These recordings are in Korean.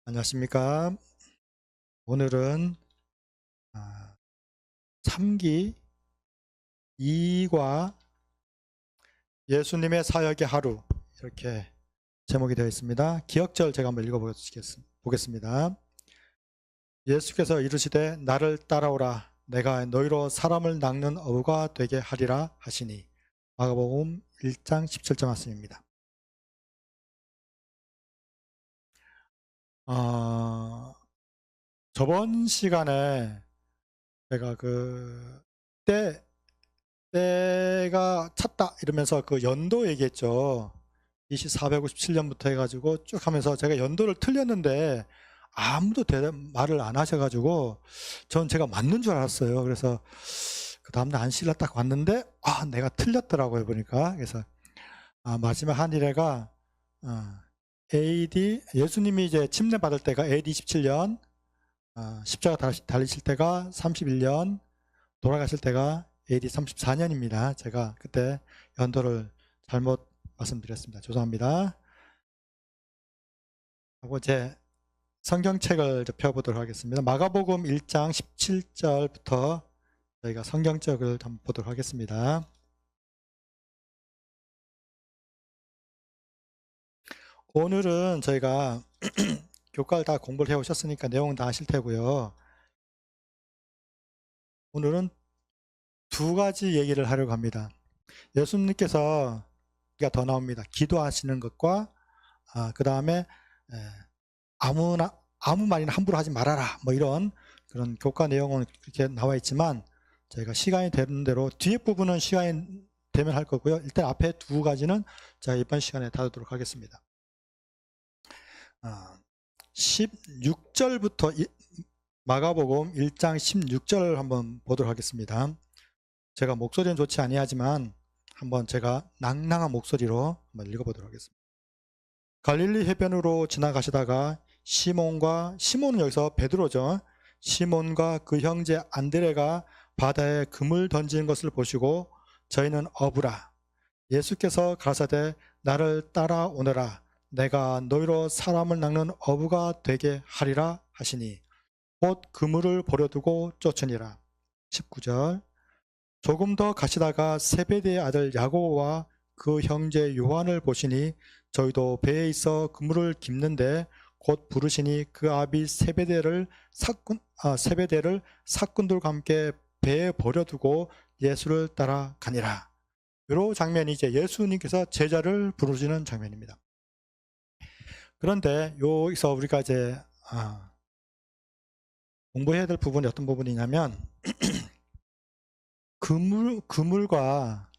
안녕하십니까. 오늘은 3기 2과 예수님의 사역의 하루, 이렇게 제목이 되어 있습니다. 기억절 제가 한번 읽어보겠습니다. 예수께서 이르시되 나를 따라오라. 내가 너희로 사람을 낚는 어부가 되게 하리라 하시니. 마가복음 1장 17절 말씀입니다. 저번 시간에 제가 때가 찼다 이러면서 그 연도 얘기했죠. BC 457년부터 해가지고 쭉 하면서 제가 연도를 틀렸는데 아무도 말을 안 하셔가지고 전 제가 맞는 줄 알았어요. 그래서 그 다음날 안식일에 딱 왔는데 내가 틀렸더라고요, 보니까. 그래서 마지막 한일회가 AD, 예수님이 이제 침례 받을 때가 AD 27년, 십자가 달리실 때가 31년, 돌아가실 때가 AD 34년입니다. 제가 그때 연도를 잘못 말씀드렸습니다. 죄송합니다. 하고 제 성경책을 펴보도록 하겠습니다. 마가복음 1장 17절부터 저희가 성경책을 한번 보도록 하겠습니다. 오늘은 저희가 교과를 다 공부를 해오셨으니까 내용은 다 아실 테고요. 오늘은 두 가지 얘기를 하려고 합니다. 예수님께서 더 나옵니다. 기도하시는 것과 그 다음에 아무 말이나 함부로 하지 말아라, 뭐 이런 그런 교과 내용은 그렇게 나와 있지만 저희가 시간이 되는 대로 뒤에 부분은 시간이 되면 할 거고요. 일단 앞에 두 가지는 제가 이번 시간에 다루도록 하겠습니다. 16절부터 마가복음 1장 16절 한번 보도록 하겠습니다. 제가 목소리는 좋지 아니하지만 한번 제가 낭낭한 목소리로 한번 읽어보도록 하겠습니다. 갈릴리 해변으로 지나가시다가 시몬은 여기서 베드로죠. 시몬과 그 형제 안드레가 바다에 금을 던지는 것을 보시고 저희는 어부라. 예수께서 가라사대 나를 따라오너라. 내가 너희로 사람을 낚는 어부가 되게 하리라 하시니 곧 그물을 버려두고 쫓으니라. 19절. 조금 더 가시다가 세베대의 아들 야고보와 그 형제 요한을 보시니 저희도 배에 있어 그물을 깁는데 곧 부르시니 그 아비 세베대를 사꾼들과 함께 배에 버려두고 예수를 따라가니라. 이런 장면이 이제 예수님께서 제자를 부르시는 장면입니다. 그런데 여기서 우리가 이제 공부해야 될 부분이 어떤 부분이냐면 그물과,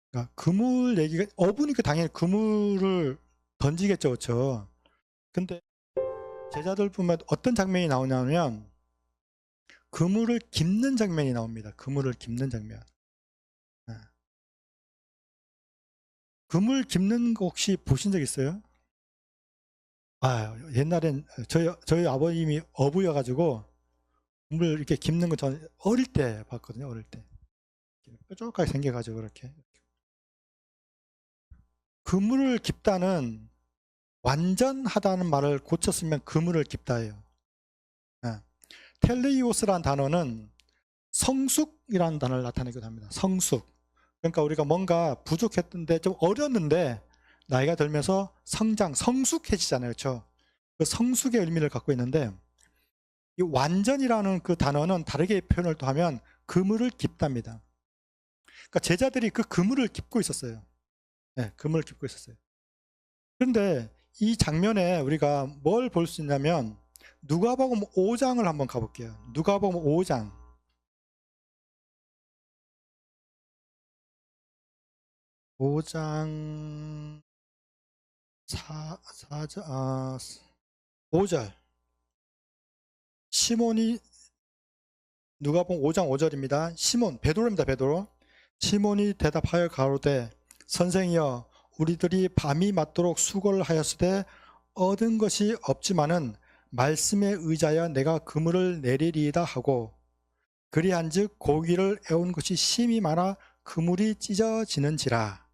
그러니까 그물 얘기가, 어부니까 당연히 그물을 던지겠죠, 그렇죠? 근데 제자들 보면 어떤 장면이 나오냐면 그물을 깁는 장면이 나옵니다. 그물을 깁는 장면. 그물 깁는 거 혹시 보신 적 있어요? 옛날엔 저희 아버님이 어부여가지고 그물 이렇게 깁는 거 전 어릴 때 봤거든요. 어릴 때 뾰족하게 생겨가지고 그렇게. 그물을 깁다는 완전하다는 말을 고쳤으면 그물을 깁다예요. 텔레이오스라는 단어는 성숙이라는 단어를 나타내기도 합니다. 성숙. 그러니까 우리가 뭔가 부족했던데 좀 어렸는데 나이가 들면서 성숙해지잖아요. 그렇죠? 그 성숙의 의미를 갖고 있는데 이 완전이라는 그 단어는 다르게 표현을 또 하면 그물을 깁답니다. 그러니까 제자들이 그 그물을 깁고 있었어요. 네, 그물을 깁고 있었어요. 그런데 이 장면에 우리가 뭘 볼 수 있냐면 누가복음 5장을 한번 가볼게요. 누가복음 5장. 5장 5절. 시몬이, 누가복음 5장 5절입니다. 시몬, 베드로입니다. 베드로. 시몬이 대답하여 가로되 선생이여 우리들이 밤이 맞도록 수고를 하였으되 얻은 것이 없지만은 말씀에 의지하여 내가 그물을 내리리이다 하고 그리한즉 고기를 애운 것이 심히 많아 그물이 찢어지는지라.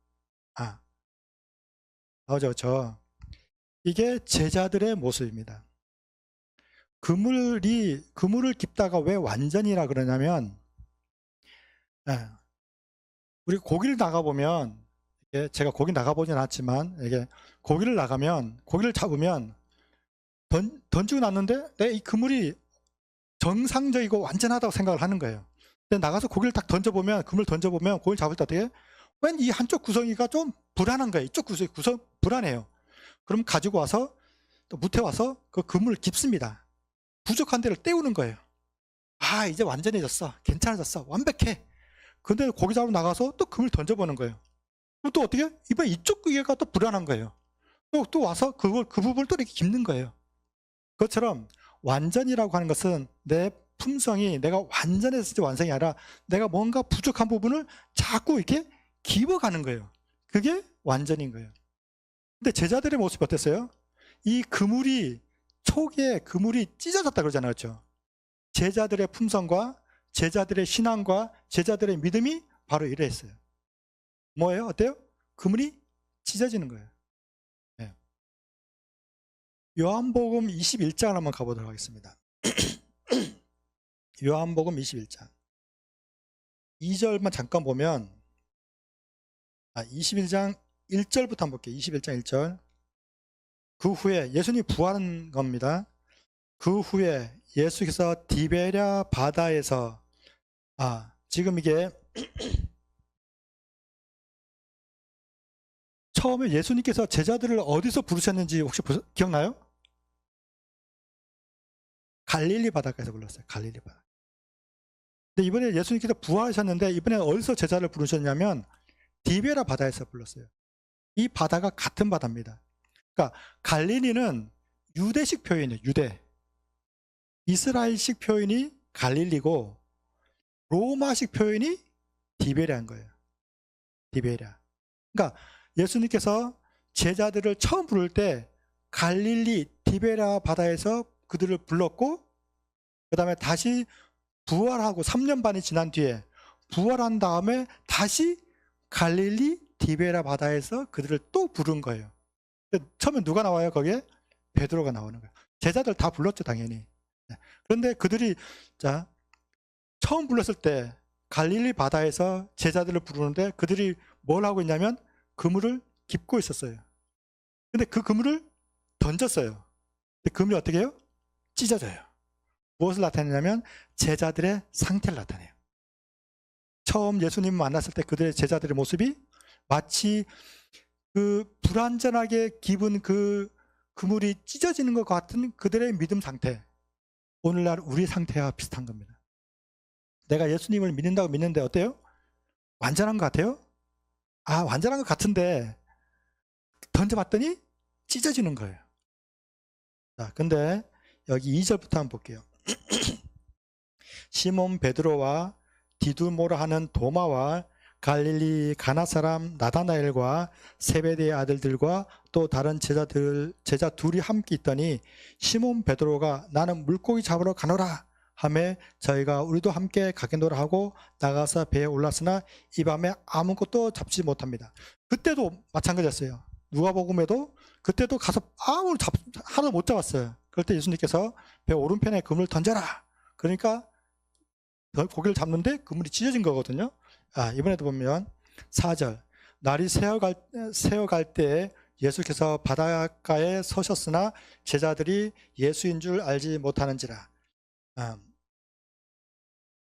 나오죠. 이게 제자들의 모습입니다. 그물을 깁다가 왜 완전이라 그러냐면, 예, 우리 고기를 나가보면, 제가 고기 나가보진 않았지만, 이게 고기를 나가면, 고기를 잡으면, 던지고 났는데, 이 그물이 정상적이고 완전하다고 생각을 하는 거예요. 근데 나가서 고기를 딱 던져보면, 그물 던져보면, 고기를 잡을 때 어떻게, 왠 이 한쪽 구성이가 좀 불안한 거예요. 이쪽 구성 불안해요. 그럼 가지고 와서, 또 무태 와서 그 그물을 깁습니다. 부족한 데를 때우는 거예요. 아, 이제 완전해졌어. 괜찮아졌어. 완벽해. 근데 고기 잡으러 나가서 또 그물 던져보는 거예요. 그럼 또 어떻게? 이번에 이쪽 기계가 또 불안한 거예요. 또 와서 그 부분을 또 이렇게 깁는 거예요. 그것처럼 완전이라고 하는 것은 내 품성이 내가 완전해서 완성이 아니라 내가 뭔가 부족한 부분을 자꾸 이렇게 기워가는 거예요. 그게 완전인 거예요. 근데 제자들의 모습이 어땠어요? 이 그물이 초기에 그물이 찢어졌다 그러잖아요. 그렇죠? 제자들의 품성과 제자들의 신앙과 제자들의 믿음이 바로 이랬어요. 뭐예요? 어때요? 그물이 찢어지는 거예요. 네. 요한복음 21장을 한번 가보도록 하겠습니다. 요한복음 21장 2절만 잠깐 보면 21장 1절부터 한번 볼게요. 21장 1절. 그 후에 예수님이 부활한 겁니다. 그 후에 예수께서 디베랴 바다에서 지금 이게 처음에 예수님께서 제자들을 어디서 부르셨는지 혹시 기억나요? 갈릴리 바닷가에서 불렀어요. 갈릴리 바다. 근데 이번에 예수님께서 부활하셨는데 이번에 어디서 제자를 부르셨냐면 디베랴 바다에서 불렀어요. 이 바다가 같은 바다입니다. 그러니까 갈릴리는 유대식 표현이에요. 유대. 이스라엘식 표현이 갈릴리고 로마식 표현이 디베랴인 거예요. 디베랴. 그러니까 예수님께서 제자들을 처음 부를 때 갈릴리 디베랴 바다에서 그들을 불렀고 그 다음에 다시 부활하고 3년 반이 지난 뒤에 부활한 다음에 다시 갈릴리 디베랴 바다에서 그들을 또 부른 거예요. 처음에 누가 나와요? 거기에 베드로가 나오는 거예요. 제자들 다 불렀죠, 당연히. 그런데 그들이 처음 불렀을 때 갈릴리 바다에서 제자들을 부르는데 그들이 뭘 하고 있냐면 그물을 깁고 있었어요. 근데 그 그물을 던졌어요. 근데 그물이 어떻게 해요? 찢어져요. 무엇을 나타내냐면 제자들의 상태를 나타내요. 처음 예수님 만났을 때 그들의 제자들의 모습이 마치 그 불완전하게 깁은 그 그물이 찢어지는 것 같은 그들의 믿음 상태. 오늘날 우리 상태와 비슷한 겁니다. 내가 예수님을 믿는다고 믿는데 어때요? 완전한 것 같아요? 완전한 것 같은데 던져봤더니 찢어지는 거예요. 근데 여기 2절부터 한번 볼게요. 시몬 베드로와 디두모라 하는 도마와 갈릴리 가나 사람 나다나엘과 세베대의 아들들과 또 다른 제자 둘이 함께 있더니 시몬 베드로가 나는 물고기 잡으러 가노라 하매 저희가 우리도 함께 가겠노라 하고 나가서 배에 올랐으나 이 밤에 아무것도 잡지 못합니다. 그때도 마찬가지였어요. 누가복음에도 그때도 가서 하나도 못 잡았어요. 그럴 때 예수님께서 배 오른편에 그물을 던져라. 그러니까 고기를 잡는데 그물이 찢어진 거거든요. 이번에도 보면 4절 날이 새어갈 때 예수께서 바닷가에 서셨으나 제자들이 예수인 줄 알지 못하는지라.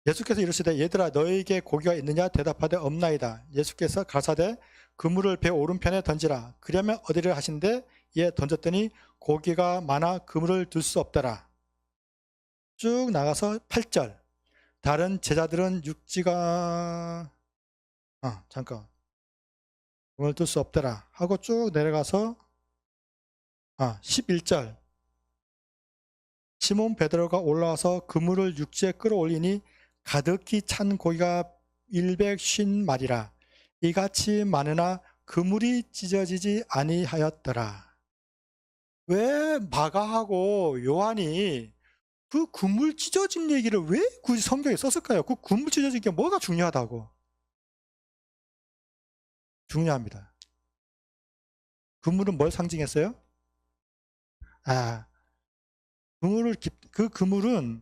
예수께서 이르시되 얘들아 너에게 고기가 있느냐 대답하되 없나이다. 예수께서 가라사대 그물을 배 오른편에 던지라. 그러면 어디를 하신대 예 던졌더니 고기가 많아 그물을 들 수 없더라. 쭉 나가서 8절 다른 제자들은 육지가 잠깐 그물을 들 수 없더라 하고 쭉 내려가서 11절 시몬 베드로가 올라와서 그물을 육지에 끌어올리니 가득히 찬 고기가 150마리라. 이같이 많으나 그물이 찢어지지 아니하였더라. 왜 마가하고 요한이 그 그물 찢어진 얘기를 왜 굳이 성경에 썼을까요? 그 그물 찢어진 게 뭐가 중요하다고? 중요합니다. 그물은 뭘 상징했어요? 그 그물은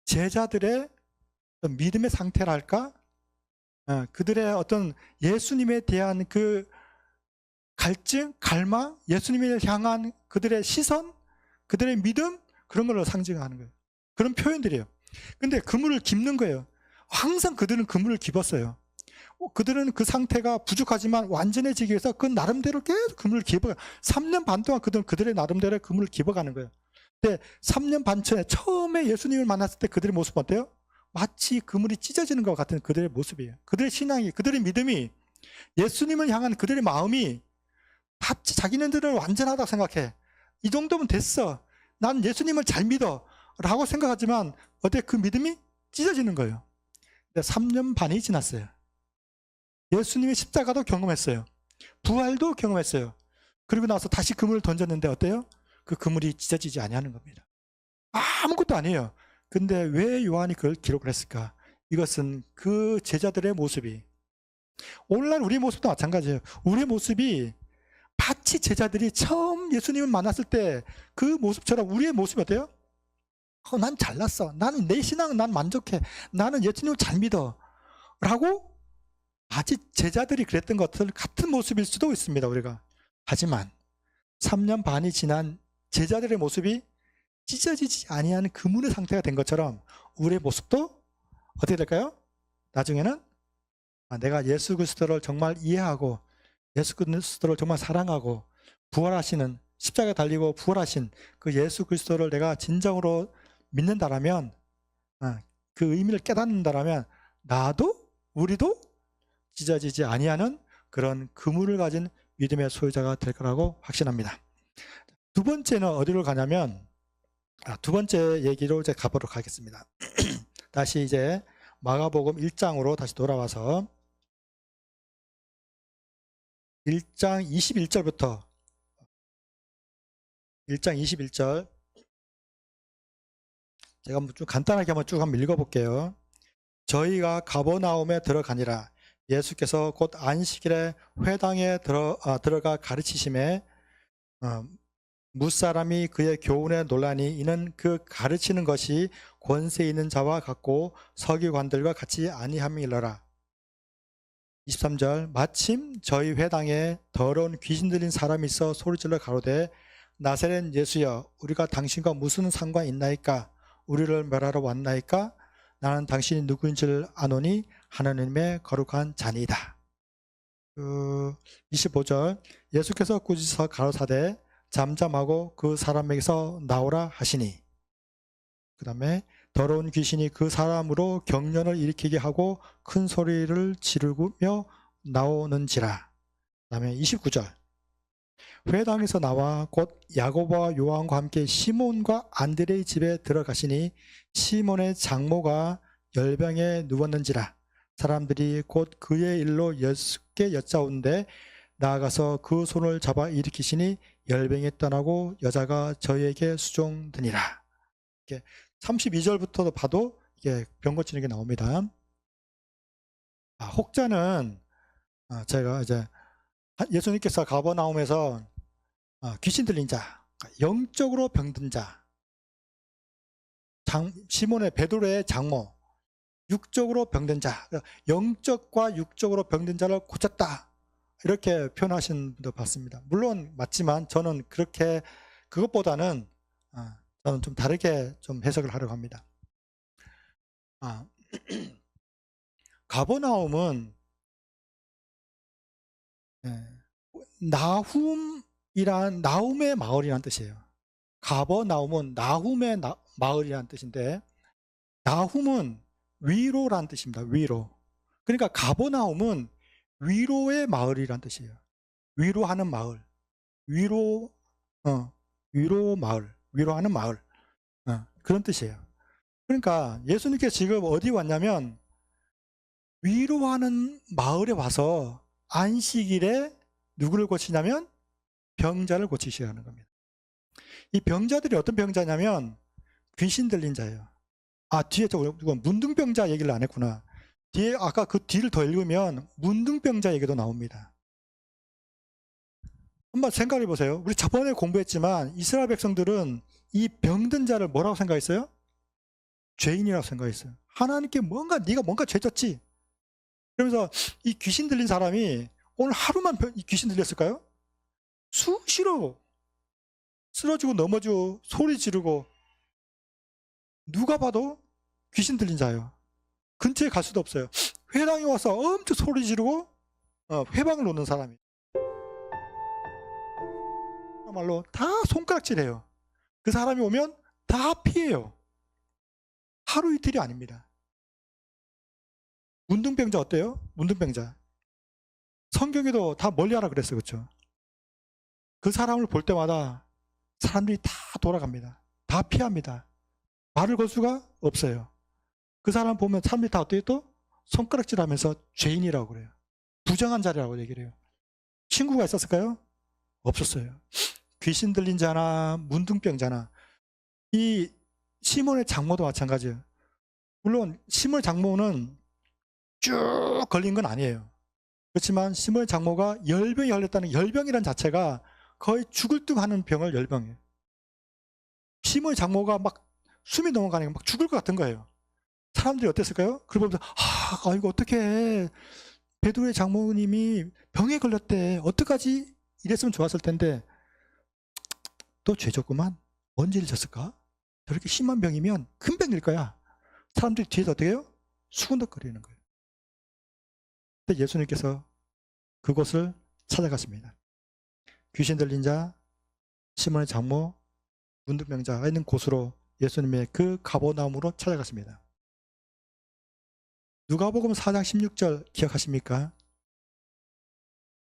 제자들의 믿음의 상태랄까? 그들의 어떤 예수님에 대한 그 갈증, 갈망, 예수님을 향한 그들의 시선, 그들의 믿음, 그런 걸로 상징하는 거예요. 그런 표현들이에요. 근데 그물을 깁는 거예요. 항상 그들은 그물을 깁었어요. 그들은 그 상태가 부족하지만 완전해지기 위해서 그 나름대로 계속 그물을 깁어가요. 3년 반 동안 그들은 그들의 나름대로 그물을 깁어가는 거예요. 근데 3년 반 전에 처음에 예수님을 만났을 때 그들의 모습은 어때요? 마치 그물이 찢어지는 것 같은 그들의 모습이에요. 그들의 신앙이, 그들의 믿음이, 예수님을 향한 그들의 마음이 마치 자기네들은 완전하다고 생각해. 이 정도면 됐어. 난 예수님을 잘 믿어. 라고 생각하지만 어때? 그 믿음이 찢어지는 거예요. 근데 3년 반이 지났어요. 예수님이 십자가도 경험했어요. 부활도 경험했어요. 그리고 나서 다시 그물을 던졌는데 어때요? 그 그물이 찢어지지 아니하는 겁니다. 아무것도 아니에요. 근데 왜 요한이 그걸 기록을 했을까? 이것은 그 제자들의 모습이, 오늘날 우리 모습도 마찬가지예요. 우리의 모습이 마치 제자들이 처음 예수님을 만났을 때 그 모습처럼 우리의 모습이 어때요? 난 잘났어. 나는 내 신앙은 난 만족해. 나는 예수님을 잘 믿어. 라고 마치 제자들이 그랬던 것들 같은 모습일 수도 있습니다, 우리가. 하지만 3년 반이 지난 제자들의 모습이 찢어지지 아니하는 그물의 상태가 된 것처럼 우리의 모습도 어떻게 될까요? 나중에는 내가 예수 그리스도를 정말 이해하고 예수 그리스도를 정말 사랑하고 부활하시는, 십자가에 달리고 부활하신 그 예수 그리스도를 내가 진정으로 믿는다라면, 그 의미를 깨닫는다라면 나도, 우리도 찢어지지 아니하는 그런 그물을 가진 믿음의 소유자가 될 거라고 확신합니다. 두 번째는 어디로 가냐면, 두 번째 얘기로 이제 가보도록 하겠습니다. 다시 이제 마가복음 1장으로 다시 돌아와서 1장 21절부터 1장 21절 제가 좀 간단하게 한번 쭉 한번 읽어볼게요. 저희가 가버나움에 들어가니라. 예수께서 곧 안식일에 회당에 들어가 가르치심에 무사람이 그의 교훈에 놀라니 이는 그 가르치는 것이 권세 있는 자와 같고 서기관들과 같이 아니함이러라. 23절 마침 저희 회당에 더러운 귀신 들린 사람이 있어 소리질러 가로되 나사렛 예수여 우리가 당신과 무슨 상관이 있나이까? 우리를 멸하러 왔나이까? 나는 당신이 누구인 줄 아노니 하나님의 거룩한 자니이다. 25절 예수께서 꾸짖어 가로사대 잠잠하고 그 사람에게서 나오라 하시니, 그 다음에 더러운 귀신이 그 사람으로 경련을 일으키게 하고 큰 소리를 지르며 나오는지라. 그 다음에 29절 회당에서 나와 곧 야고보와 요한과 함께 시몬과 안드레의 집에 들어가시니 시몬의 장모가 열병에 누웠는지라. 사람들이 곧 그의 일로 예수께 여짜오는데 나아가서 그 손을 잡아 일으키시니 열병이 떠나고 여자가 저희에게 수종드니라. 32절부터도 봐도 이게 병 고치는 게 나옵니다. 혹자는 제가 이제 예수님께서 가버나움에서 귀신 들린 자, 영적으로 병든 자, 시몬의 베드로의 장모, 육적으로 병든 자, 영적과 육적으로 병든 자를 고쳤다. 이렇게 표현하신 분도 봤습니다. 물론 맞지만 저는 그렇게 그것보다는 저는 좀 다르게 좀 해석을 하려고 합니다. 가버나움은 나훔이란 나움의 마을이라는 뜻이에요. 가버나움은 나훔의 마을이라는 뜻인데 나훔은 위로라는 뜻입니다. 위로. 그러니까 가버나움은 위로의 마을이라는 뜻이에요. 위로하는 마을. 위로 마을. 위로하는 마을. 그런 뜻이에요. 그러니까 예수님께서 지금 어디 왔냐면 위로하는 마을에 와서 안식일에 누구를 고치냐면 병자를 고치시라는 겁니다. 이 병자들이 어떤 병자냐면 귀신 들린 자예요. 뒤에 누가 문둥병자 얘기를 안 했구나. 뒤에 아까 그 뒤를 더 읽으면 문둥병자 얘기도 나옵니다. 한번 생각해 보세요. 우리 저번에 공부했지만 이스라엘 백성들은 이 병든 자를 뭐라고 생각했어요? 죄인이라고 생각했어요. 하나님께 네가 뭔가 죄졌지. 그러면서 이 귀신 들린 사람이 오늘 하루만 이 귀신 들렸을까요? 수시로 쓰러지고 넘어지고 소리 지르고 누가 봐도 귀신 들린 자예요. 근처에 갈 수도 없어요. 회당에 와서 엄청 소리 지르고 회방을 놓는 사람이. 말로 다 손가락질해요. 그 사람이 오면 다 피해요. 하루 이틀이 아닙니다. 문둥병자 어때요? 문둥병자. 성경에도 다 멀리하라 그랬어요. 그렇죠? 그 사람을 볼 때마다 사람들이 다 돌아갑니다. 다 피합니다. 말을 걸 수가 없어요. 그 사람 보면 사람들이 다 어떻게 또 손가락질하면서 죄인이라고 그래요. 부정한 자라고 얘기를 해요. 친구가 있었을까요? 없었어요. 귀신 들린 자나 문둥병자나 이 시몬의 장모도 마찬가지예요. 물론 시몬의 장모는 쭉 걸린 건 아니에요. 그렇지만 시몬의 장모가 열병이 걸렸다는 열병이라는 자체가 거의 죽을 듯 하는 병을 열병이에요. 시몬의 장모가 막 숨이 넘어가니까 막 죽을 것 같은 거예요. 사람들이 어땠을까요? 그걸 보면서 이거 어떡해. 베드로의 장모님이 병에 걸렸대. 어떡하지? 이랬으면 좋았을 텐데 또 죄졌구만. 언제 잊었을까? 저렇게 심한 병이면 큰 병일 거야. 사람들이 뒤에서 어떻게 해요? 수군덕거리는 거예요. 근데 예수님께서 그곳을 찾아갔습니다. 귀신 들린 자, 시몬의 장모, 문둥병자가 있는 곳으로 예수님의 그 가버나움으로 찾아갔습니다. 누가복음 4장 16절 기억하십니까?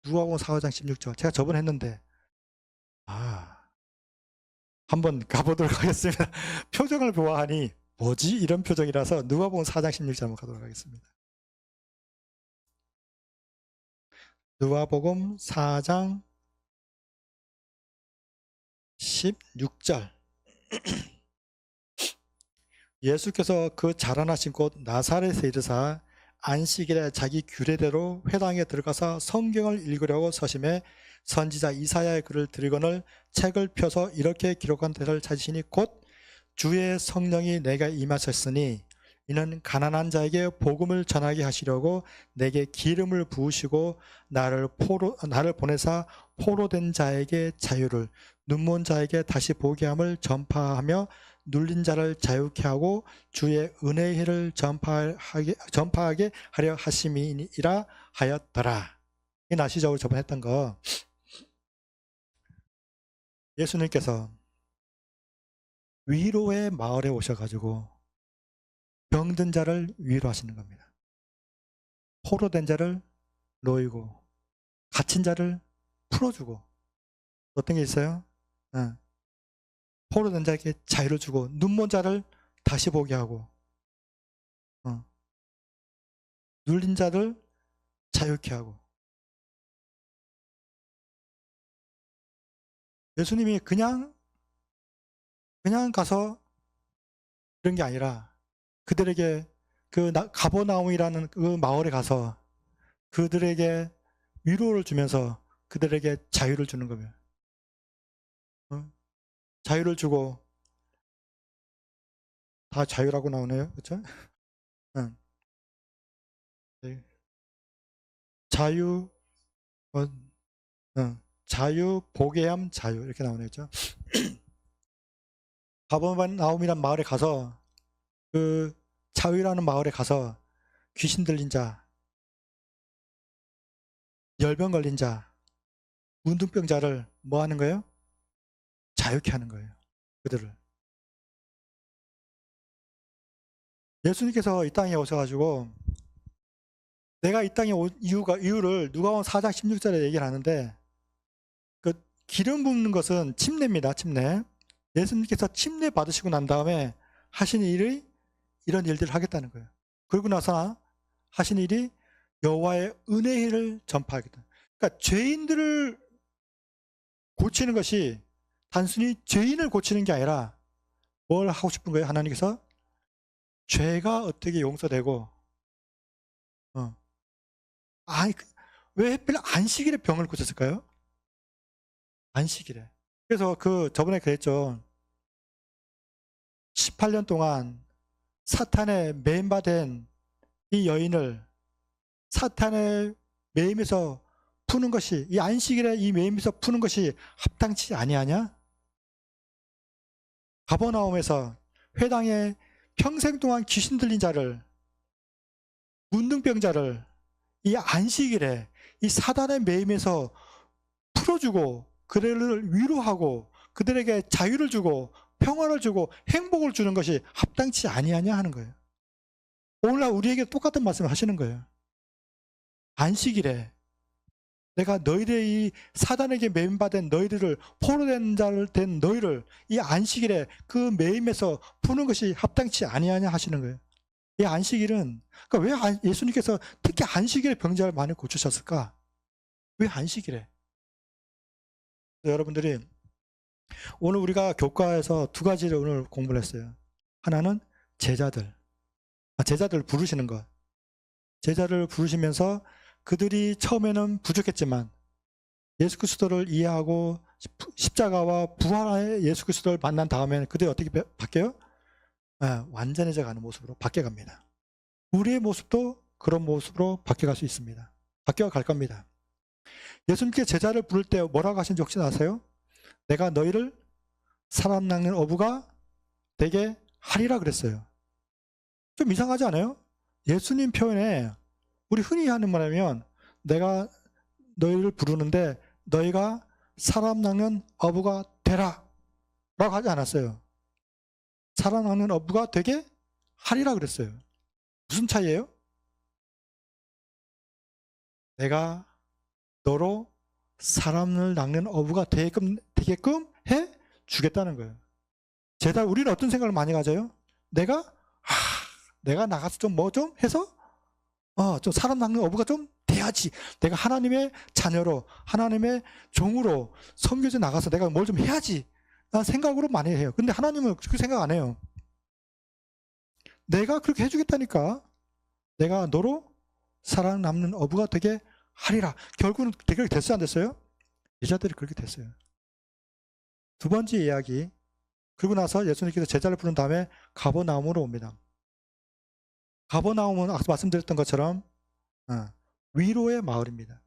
누가복음 4장 16절. 제가 저번에 했는데 한번 가보도록 하겠습니다. 표정을 보아하니 뭐지? 이런 표정이라서 누가복음 4장 16절 한번 가도록 하겠습니다. 누가복음 4장 16절. 예수께서 그 자라나신 곳 나사렛에 이르사 안식일에 자기 규례대로 회당에 들어가서 성경을 읽으려고 서심해 선지자 이사야의 글을 들거늘 책을 펴서 이렇게 기록한 데를 찾으시니 곧 주의 성령이 내게 임하셨으니 이는 가난한 자에게 복음을 전하게 하시려고 내게 기름을 부으시고 나를 보내사 포로된 자에게 자유를, 눈먼 자에게 다시 보게 함을 전파하며 눌린 자를 자유케 하고 주의 은혜의 해를 전파하게 하려 하심이라 하였더라. 이 나시적으로 저번에 했던 거. 예수님께서 위로의 마을에 오셔가지고 병든 자를 위로하시는 겁니다. 포로된 자를 놓이고 갇힌 자를 풀어주고 어떤 게 있어요? 포로된 자에게 자유를 주고 눈먼 자를 다시 보게 하고 눌린 자를 자유케 하고. 예수님이 그냥 가서 그런 게 아니라 그들에게 그 가버나움이라는 그 마을에 가서 그들에게 위로를 주면서 그들에게 자유를 주는 거예요. 자유를 주고 다 자유라고 나오네요. 그렇죠? 네. 자유, 자유, 보게함, 자유 이렇게 나오네요. 그렇죠? 가버나움이라는 마을에 가서 그 자유라는 마을에 가서 귀신 들린 자, 열병 걸린 자, 문둥병자를 뭐 하는 거예요? 자유케 하는 거예요. 그들을. 예수님께서 이 땅에 오셔가지고 내가 이 땅에 온 이유를 누가복음 4장 16절에 얘기를 하는데 그 기름 붓는 것은 침례입니다. 침례. 예수님께서 침례 받으시고 난 다음에 하신 일이 이런 일들을 하겠다는 거예요. 그러고 나서 하신 일이 여호와의 은혜를 전파하겠다. 그러니까 죄인들을 고치는 것이 단순히 죄인을 고치는 게 아니라 뭘 하고 싶은 거예요? 하나님께서 죄가 어떻게 용서되고 왜 하필 안식일에 병을 고쳤을까요? 안식일에. 그래서 저번에 그랬죠. 18년 동안 사탄의 매임받은 이 여인을 사탄의 매임에서 푸는 것이, 이 안식일에 이 매임에서 푸는 것이 합당치 아니하냐? 가버나움에서 회당에 평생 동안 귀신 들린 자를, 문둥병자를 이 안식일에 이 사단의 매임에서 풀어주고 그들을 위로하고 그들에게 자유를 주고 평화를 주고 행복을 주는 것이 합당치 아니하냐 하는 거예요. 오늘날 우리에게 똑같은 말씀을 하시는 거예요. 안식일에 내가 너희들의 이 사단에게 매임받은 너희들을, 포로된 자를 된 너희를 이 안식일에 그 매임에서 푸는 것이 합당치 아니하냐 하시는 거예요. 이 안식일은, 그러니까 왜 예수님께서 특히 안식일에 병자를 많이 고치셨을까? 왜 안식일에? 여러분들이 오늘 우리가 교과에서 두 가지를 오늘 공부를 했어요. 하나는 제자들 부르시는 것. 제자를 부르시면서 그들이 처음에는 부족했지만 예수 그리스도를 이해하고 십자가와 부활의 예수 그리스도를 만난 다음에는 그들이 어떻게 바뀌어요? 완전해져 가는 모습으로 바뀌어갑니다. 우리의 모습도 그런 모습으로 바뀌어갈 수 있습니다. 바뀌어갈 겁니다. 예수님께 제자를 부를 때 뭐라고 하신지 혹시 아세요? 내가 너희를 사람 낚는 어부가 되게 하리라 그랬어요. 좀 이상하지 않아요? 예수님 표현에 우리 흔히 하는 말이면 내가 너희를 부르는데 너희가 사람 낚는 어부가 되라 라고 하지 않았어요. 사람 낚는 어부가 되게 하리라 그랬어요. 무슨 차이예요? 내가 너로 사람을 낚는 어부가 되게끔 해 주겠다는 거예요. 우리는 어떤 생각을 많이 가져요? 내가 나가서 좀 해서 좀 사람 낚는 어부가 좀 돼야지. 내가 하나님의 자녀로, 하나님의 종으로 선교제 나가서 내가 뭘 좀 해야지. 라는 생각으로 많이 해요. 근데 하나님은 그렇게 생각 안 해요. 내가 그렇게 해주겠다니까. 내가 너로 사람 낚는 어부가 되게 하리라. 결국은 그렇게 됐어요, 안 됐어요? 제자들이 그렇게 됐어요. 두 번째 이야기. 그러고 나서 예수님께서 제자를 부른 다음에 가버나움으로 옵니다. 가버나움은 아까 말씀드렸던 것처럼 위로의 마을입니다.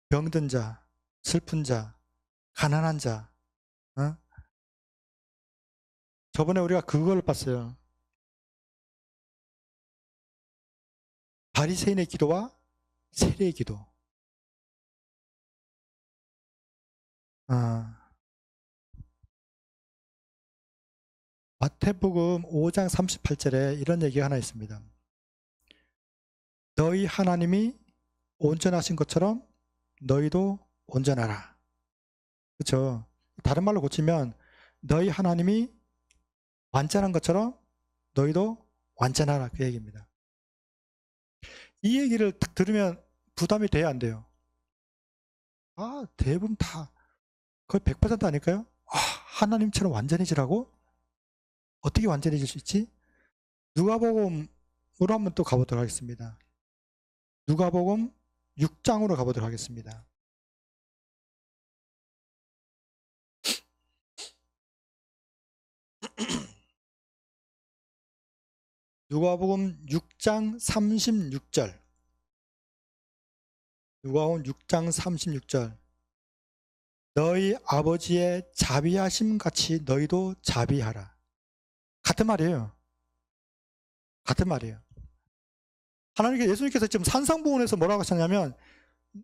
병든 자, 슬픈 자, 가난한 자. 저번에 우리가 그걸 봤어요. 바리새인의 기도와 세리의 기도. 마태복음 5장 38절에 이런 얘기가 하나 있습니다. 너희 하나님이 온전하신 것처럼 너희도 온전하라. 그렇죠? 다른 말로 고치면 너희 하나님이 완전한 것처럼 너희도 완전하라, 그 얘기입니다. 이 얘기를 딱 들으면 부담이 돼야 안 돼요? 대부분 다 거의 100% 아닐까요? 하나님처럼 완전해지라고? 어떻게 완전해질 수 있지? 누가복음으로 한번 또 가보도록 하겠습니다. 누가복음 6장으로 가보도록 하겠습니다. 누가복음 6장 36절. 누가복음 6장 36절. 너희 아버지의 자비하심 같이 너희도 자비하라. 같은 말이에요. 같은 말이에요. 예수님께서 지금 산상보훈에서 뭐라고 하셨냐면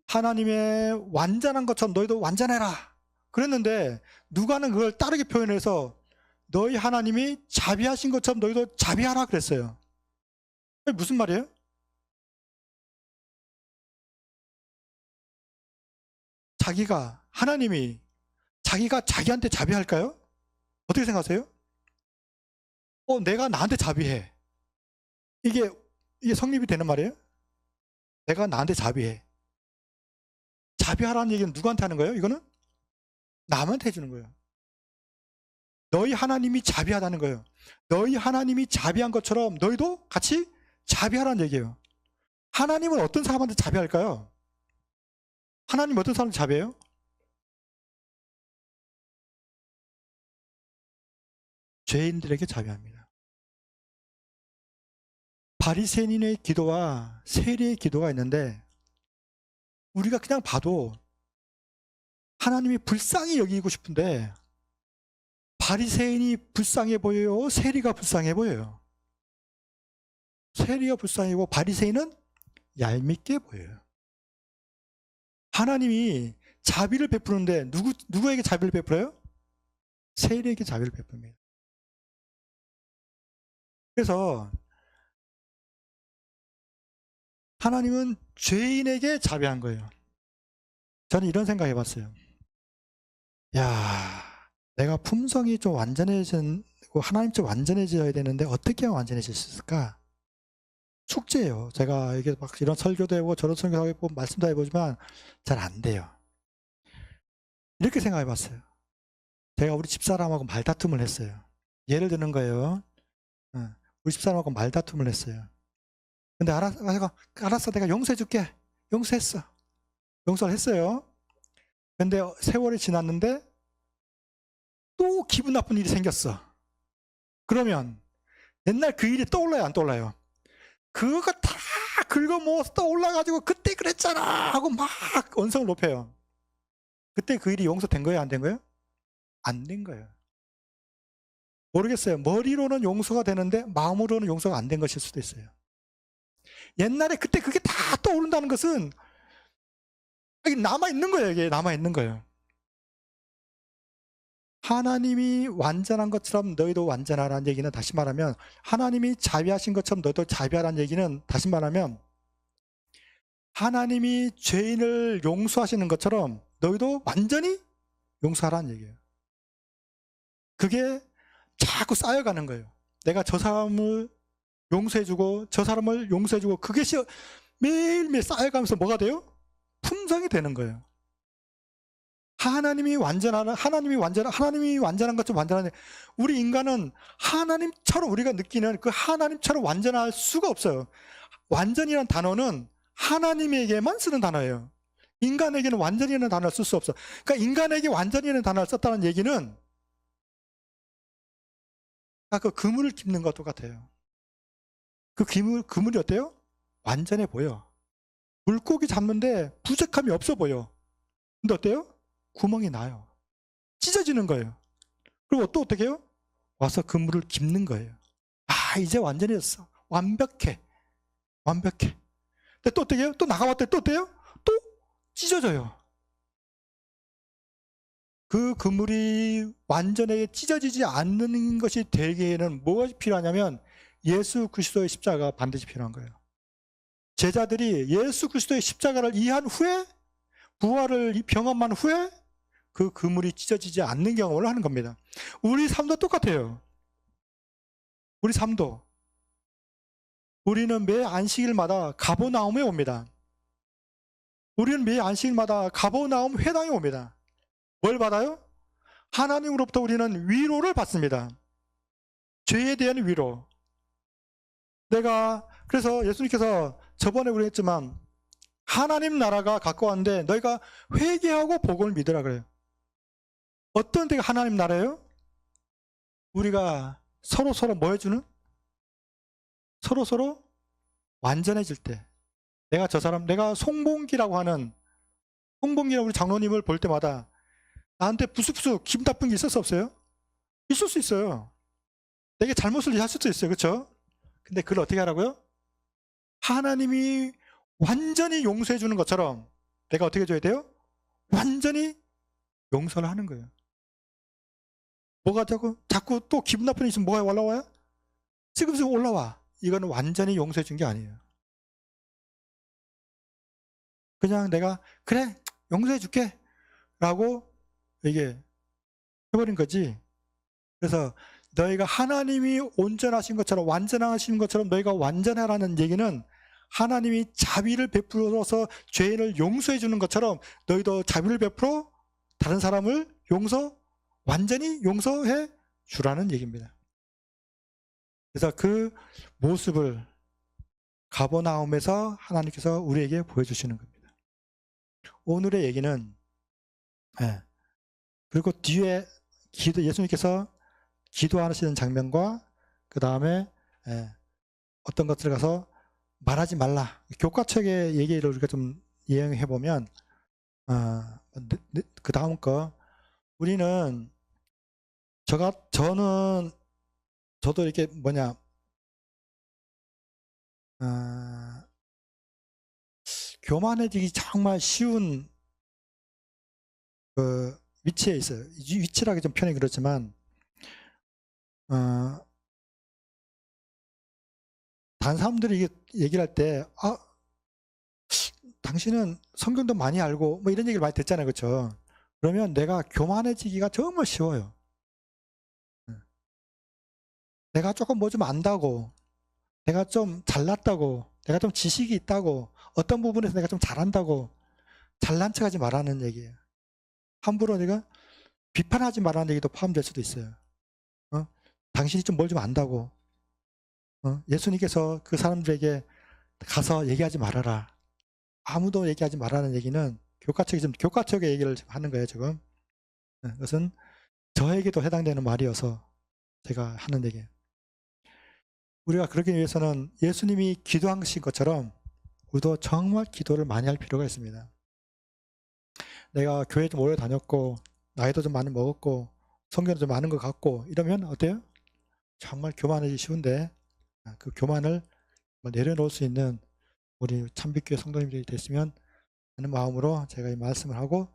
하나님의 완전한 것처럼 너희도 완전해라 그랬는데 누가는 그걸 다르게 표현해서 너희 하나님이 자비하신 것처럼 너희도 자비하라 그랬어요. 무슨 말이에요? 하나님이 자기가 자기한테 자비할까요? 어떻게 생각하세요? 내가 나한테 자비해. 이게 성립이 되는 말이에요? 내가 나한테 자비해. 자비하라는 얘기는 누구한테 하는 거예요? 이거는 남한테 해주는 거예요. 너희 하나님이 자비하다는 거예요. 너희 하나님이 자비한 것처럼 너희도 같이 자비하라는 얘기예요. 하나님은 어떤 사람한테 자비할까요? 하나님 어떤 사람한테 자비해요? 죄인들에게 자비합니다. 바리새인의 기도와 세리의 기도가 있는데 우리가 그냥 봐도 하나님이 불쌍히 여기고 싶은데 바리새인이 불쌍해 보여요? 세리가 불쌍해 보여요? 세리가 불쌍하고 바리새인은 얄밉게 보여요. 하나님이 자비를 베푸는데 누구에게 자비를 베풀어요? 세리에게 자비를 베풉니다. 그래서 하나님은 죄인에게 자비한 거예요. 저는 이런 생각 해봤어요. 야, 내가 품성이 좀 완전해지고 하나님처럼 완전해져야 되는데 어떻게 하면 완전해질 수 있을까? 숙제예요. 제가 이게 막 이런 설교도 해보고 저런 설교도 해보고 말씀도 해보지만 잘 안 돼요. 이렇게 생각해봤어요. 제가 우리 집사람하고 말다툼을 했어요. 예를 드는 거예요. 우리 집사람하고 말다툼을 했어요. 근데 알았어, 내가 용서해줄게. 용서했어. 용서를 했어요. 근데 세월이 지났는데 또 기분 나쁜 일이 생겼어. 그러면 옛날 그 일이 떠올라요, 안 떠올라요? 그거 다 긁어모아서 떠올라가지고 그때 그랬잖아 하고 막 언성을 높여요. 그때 그 일이 용서된 거예요, 안 된 거예요? 안 된 거예요. 모르겠어요. 머리로는 용서가 되는데 마음으로는 용서가 안 된 것일 수도 있어요. 옛날에 그때 그게 다 떠오른다는 것은 남아있는 거예요. 이게 남아있는 거예요. 하나님이 완전한 것처럼 너희도 완전하라는 얘기는 다시 말하면 하나님이 자비하신 것처럼 너희도 자비하라는 얘기는 다시 말하면 하나님이 죄인을 용서하시는 것처럼 너희도 완전히 용서하라는 얘기예요. 그게 자꾸 쌓여가는 거예요. 내가 저 사람을 용서해주고 저 사람을 용서해주고 그게 매일매일 쌓여가면서 뭐가 돼요? 품성이 되는 거예요. 하나님이 완전한 것처럼 완전한데 우리 인간은 하나님처럼 우리가 느끼는 그 하나님처럼 완전할 수가 없어요. 완전이라는 단어는 하나님에게만 쓰는 단어예요. 인간에게는 완전이라는 단어를 쓸 수 없어. 그러니까 인간에게 완전이라는 단어를 썼다는 얘기는 그 그물을 깁는 것도 같아요. 그 그물이 어때요? 완전해 보여. 물고기 잡는데 부족함이 없어 보여. 근데 어때요? 구멍이 나요. 찢어지는 거예요. 그리고 또 어떻게 해요? 와서 그물을 깁는 거예요. 아, 이제 완전해졌어. 완벽해. 완벽해. 근데 또 어떻게 해요? 또 나가봤더니 또 어때요? 또 찢어져요. 그 그물이 완전하게 찢어지지 않는 것이 되기에는 무엇이 필요하냐면 예수 그리스도의 십자가가 반드시 필요한 거예요. 제자들이 예수 그리스도의 십자가를 이해한 후에 부활을 경험한 후에 그 그물이 찢어지지 않는 경험을 하는 겁니다. 우리 삶도 똑같아요. 우리 삶도 우리는 매 안식일마다 가버나움에 옵니다. 우리는 매 안식일마다 가버나움 회당에 옵니다. 뭘 받아요? 하나님으로부터 우리는 위로를 받습니다. 죄에 대한 위로. 그래서 예수님께서 저번에 우리 했지만 하나님 나라가 가까웠는데 너희가 회개하고 복음을 믿으라 그래요. 어떤 데가 하나님 나라예요? 우리가 서로 뭐 해주는? 서로 완전해질 때. 내가 송봉기라고 우리 장로님을 볼 때마다 나한테 부스부스 기분 나쁜 게 있을 수 없어요? 있을 수 있어요. 내게 잘못을 할 수도 있어요. 그렇죠? 근데 그걸 어떻게 하라고요? 하나님이 완전히 용서해 주는 것처럼 내가 어떻게 해줘야 돼요? 완전히 용서를 하는 거예요. 뭐가 자꾸 또 기분 나쁜 일 있으면 뭐가 올라와요? 지금서 올라와. 이거는 완전히 용서해 준 게 아니에요. 그냥 내가 그래 용서해 줄게 라고 이게 해버린 거지. 그래서 너희가 하나님이 온전하신 것처럼 완전하신 것처럼 너희가 완전하라는 얘기는 하나님이 자비를 베풀어서 죄인을 용서해 주는 것처럼 너희도 자비를 베풀어 다른 사람을 완전히 용서해 주라는 얘기입니다. 그래서 그 모습을 가버나움에서 하나님께서 우리에게 보여주시는 겁니다. 오늘의 얘기는 그리고 뒤에 예수님께서 기도하시는 장면과 그 다음에 어떤 것들을 가서 말하지 말라. 교과책의 얘기를 우리가 좀 이해해 보면 그 다음 거 우리는 저도 이렇게 교만해지기 정말 쉬운 그 위치에 있어요. 위치라기 좀 표현이 그렇지만 다른 사람들이 이게 얘기를 할 때 당신은 성경도 많이 알고 뭐 이런 얘기를 많이 듣잖아요. 그렇죠? 그러면 내가 교만해지기가 정말 쉬워요. 내가 조금 뭐 좀 안다고, 내가 좀 잘났다고, 내가 좀 지식이 있다고, 어떤 부분에서 내가 좀 잘한다고 잘난 척하지 말라는 얘기예요. 함부로 내가 비판하지 말라는 얘기도 포함될 수도 있어요. 당신이 좀 뭘 좀 안다고. 예수님께서 그 사람들에게 가서 얘기하지 말아라. 아무도 얘기하지 말라는 얘기는 교과책의 얘기를 하는 거예요, 지금. 그것은 저에게도 해당되는 말이어서 제가 하는 얘기예요. 우리가 그러기 위해서는 예수님이 기도하신 것처럼 우리도 정말 기도를 많이 할 필요가 있습니다. 내가 교회 좀 오래 다녔고 나이도 좀 많이 먹었고 성경도 좀 많은 것 같고 이러면 어때요? 정말 교만하기 쉬운데 그 교만을 내려놓을 수 있는 우리 참빛교회 성도님들이 됐으면 하는 마음으로 제가 이 말씀을 하고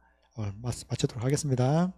마치도록 하겠습니다.